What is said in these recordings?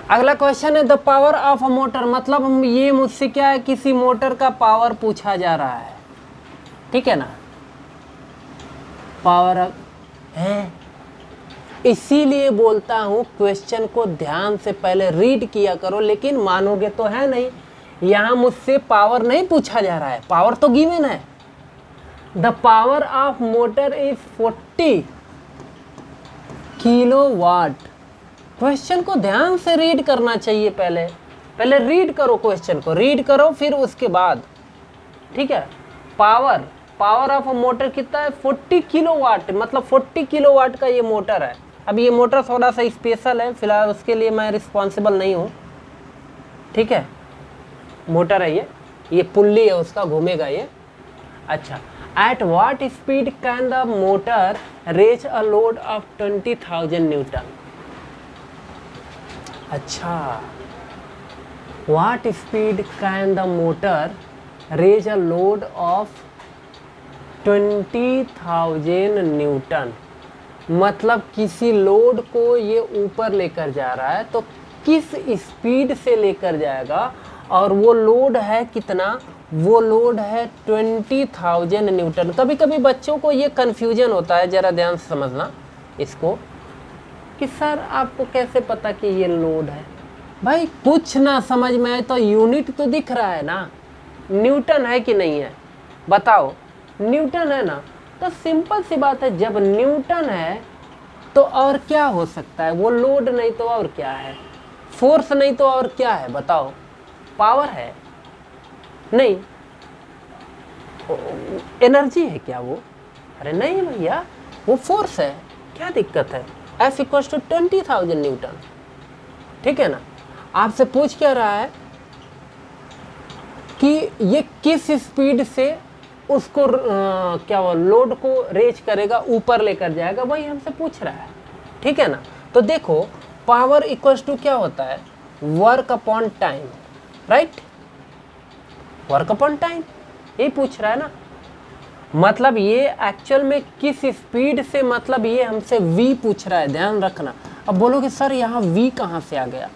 अगला क्वेश्चन है the power of a motor, मतलब ये मुझसे क्या है, किसी मोटर का पावर पूछा जा रहा है, ठीक है ना, पावर है। इसीलिए बोलता हूँ क्वेश्चन को ध्यान से पहले रीड किया करो, लेकिन मानोगे तो है नहीं। यहाँ मुझसे पावर नहीं पूछा जा रहा है, पावर तो गिवन है। The power of motor is 40 kilowatt. Question को ध्यान से रीड करना चाहिए, पहले रीड करो, क्वेश्चन को रीड करो, फिर उसके बाद, ठीक है। पावर ऑफ मोटर कितना है, 40 किलोवाट, मतलब 40 किलोवाट का ये मोटर है। अब ये मोटर थोड़ा सा स्पेशल है, फिलहाल उसके लिए मैं रिस्पॉन्सिबल नहीं हूँ, ठीक है। मोटर है ये पुल्ली है उसका, घूमेगा ये। अच्छा, at what speed can the motor reach a load of 20,000 newton. अच्छा, what speed can the motor raise a load of 20,000 newton, मतलब किसी लोड को ये ऊपर लेकर जा रहा है, तो किस स्पीड से लेकर जाएगा, और वो लोड है कितना, वो लोड है 20,000 न्यूटन। कभी कभी बच्चों को ये कन्फ्यूजन होता है, ज़रा ध्यान से समझना इसको, कि सर आपको कैसे पता कि ये लोड है। भाई कुछ ना समझ में आए तो यूनिट तो दिख रहा है ना, न्यूटन है कि नहीं है, बताओ। न्यूटन है ना, तो सिंपल सी बात है, जब न्यूटन है तो और क्या हो सकता है, वो लोड नहीं तो और क्या है, फोर्स नहीं तो और क्या है, बताओ। पावर है नहीं, एनर्जी है क्या वो, अरे नहीं भैया, वो फोर्स है, क्या दिक्कत है। F इक्वल्स टू 20,000 न्यूटन, ठीक है ना। आपसे पूछ क्या रहा है कि ये किस स्पीड से उसको क्या वो लोड को रेज करेगा, ऊपर लेकर जाएगा, वही हमसे पूछ रहा है, ठीक है ना। तो देखो पावर इक्वल्स टू क्या होता है, work upon time, right, work upon time, यही पूछ रहा है ना। मतलब ये एक्चुअल में किस स्पीड से, मतलब ये हमसे v पूछ रहा है, ध्यान रखना। अब बोलोगे सर यहाँ v कहाँ से आ गया,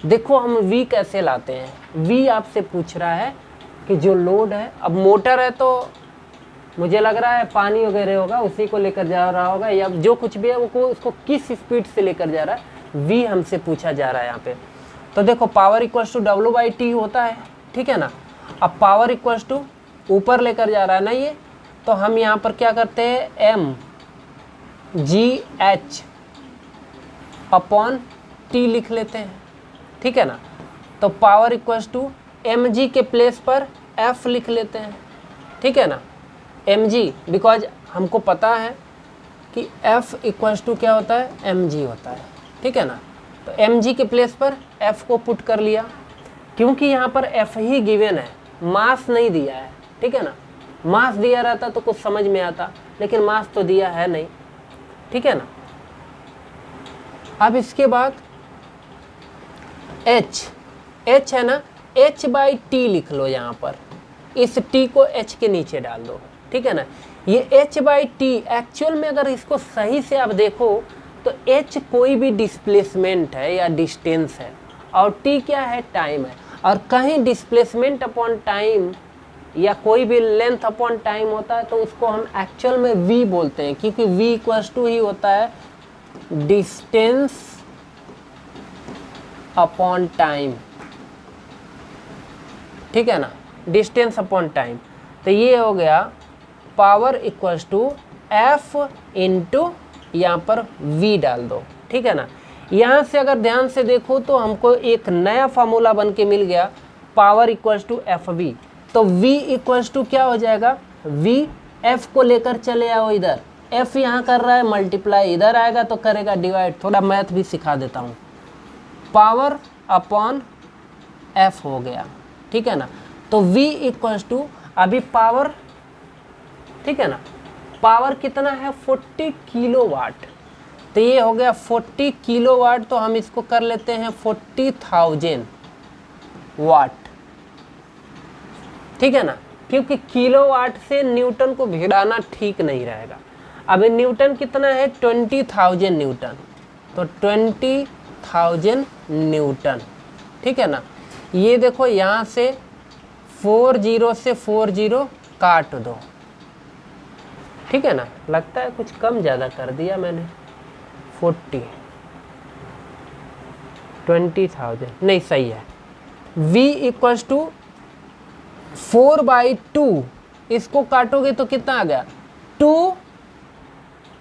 देखो हम v कैसे लाते हैं। v आपसे पूछ रहा है कि जो लोड है, अब मोटर है तो मुझे लग रहा है पानी वगैरह होगा, उसी को लेकर जा रहा होगा, या जो कुछ भी है वो उसको किस स्पीड से लेकर जा रहा है, v हमसे पूछा जा रहा है यहाँ पे। तो देखो पावर इक्वल्स टू W/T होता है, ठीक है ना। अब पावर इक्वल्स टू ऊपर लेकर जा रहा है ना ये, तो हम यहाँ पर क्या करते हैं, mgh अपॉन t लिख लेते हैं, ठीक है ना। तो पावर इक्वल्स टू mg के प्लेस पर f लिख लेते हैं, ठीक है ना, mg, बिकॉज हमको पता है कि f इक्वल्स टू क्या होता है, mg होता है, ठीक है ना। तो mg के प्लेस पर f को पुट कर लिया, क्योंकि यहाँ पर f ही गिवन है, मास नहीं दिया है, ठीक है ना। मास दिया रहता तो कुछ समझ में आता, लेकिन मास तो दिया है नहीं, ठीक है ना। अब इसके बाद h है ना, h/t लिख लो यहाँ पर, इस t को h के नीचे डाल दो, ठीक है ना। ये h/t एक्चुअल में अगर इसको सही से आप देखो तो h कोई भी डिस्प्लेसमेंट है या डिस्टेंस है, और t क्या है, टाइम है। और कहीं डिस्प्लेसमेंट अपॉन टाइम या कोई भी लेंथ अपॉन टाइम होता है तो उसको हम एक्चुअल में v बोलते हैं, क्योंकि v इक्वल्स टू ही होता है डिस्टेंस अपॉन टाइम, ठीक है ना, डिस्टेंस अपॉन टाइम। तो ये हो गया power equals to f into यहाँ पर v डाल दो, ठीक है ना। यहाँ से अगर ध्यान से देखो तो हमको एक नया फार्मूला बन के मिल गया, पावर इक्वल्स टू fv। तो v इक्वल्स टू क्या हो जाएगा, v f को लेकर चले आओ इधर, f यहाँ कर रहा है मल्टीप्लाई, इधर आएगा तो करेगा डिवाइड, थोड़ा मैथ भी सिखा देता हूँ। पावर अपॉन f हो गया, ठीक है ना। तो v इक्वल्स टू, अभी पावर, ठीक है ना, पावर कितना है 40 किलोवाट, तो ये हो गया 40 किलोवाट, तो हम इसको कर लेते हैं 40,000 वाट, ठीक है ना, क्योंकि किलोवाट से न्यूटन को भिड़ाना ठीक नहीं रहेगा। अभी न्यूटन कितना है 20,000 न्यूटन, तो 1000 न्यूटन। ठीक है ना। ये देखो यहाँ से 40 से 40 काट दो। ठीक है ना। लगता है कुछ कम ज़्यादा कर दिया मैंने, 20,000 नहीं, सही है। v इक्वल्स टू 4/2, इसको काटोगे तो कितना आ गया, 2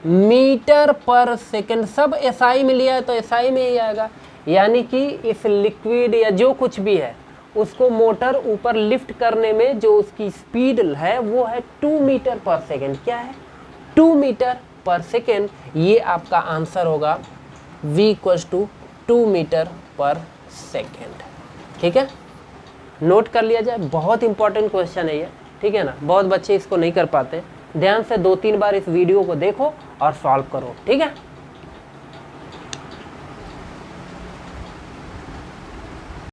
मीटर पर सेकेंड। सब एसआई में लिया है तो एसआई में ही आएगा। यानी कि इस लिक्विड या जो कुछ भी है उसको मोटर ऊपर लिफ्ट करने में जो उसकी स्पीड है वो है 2 मीटर पर सेकेंड। क्या है, 2 मीटर पर सेकेंड। ये आपका आंसर होगा v इक्वल्स टू 2 मीटर पर सेकेंड। ठीक है, नोट कर लिया जाए। बहुत इंपॉर्टेंट क्वेश्चन है ये। ठीक है ना। बहुत बच्चे इसको नहीं कर पाते। ध्यान से 2-3 बार इस वीडियो को देखो और सॉल्व करो। ठीक है।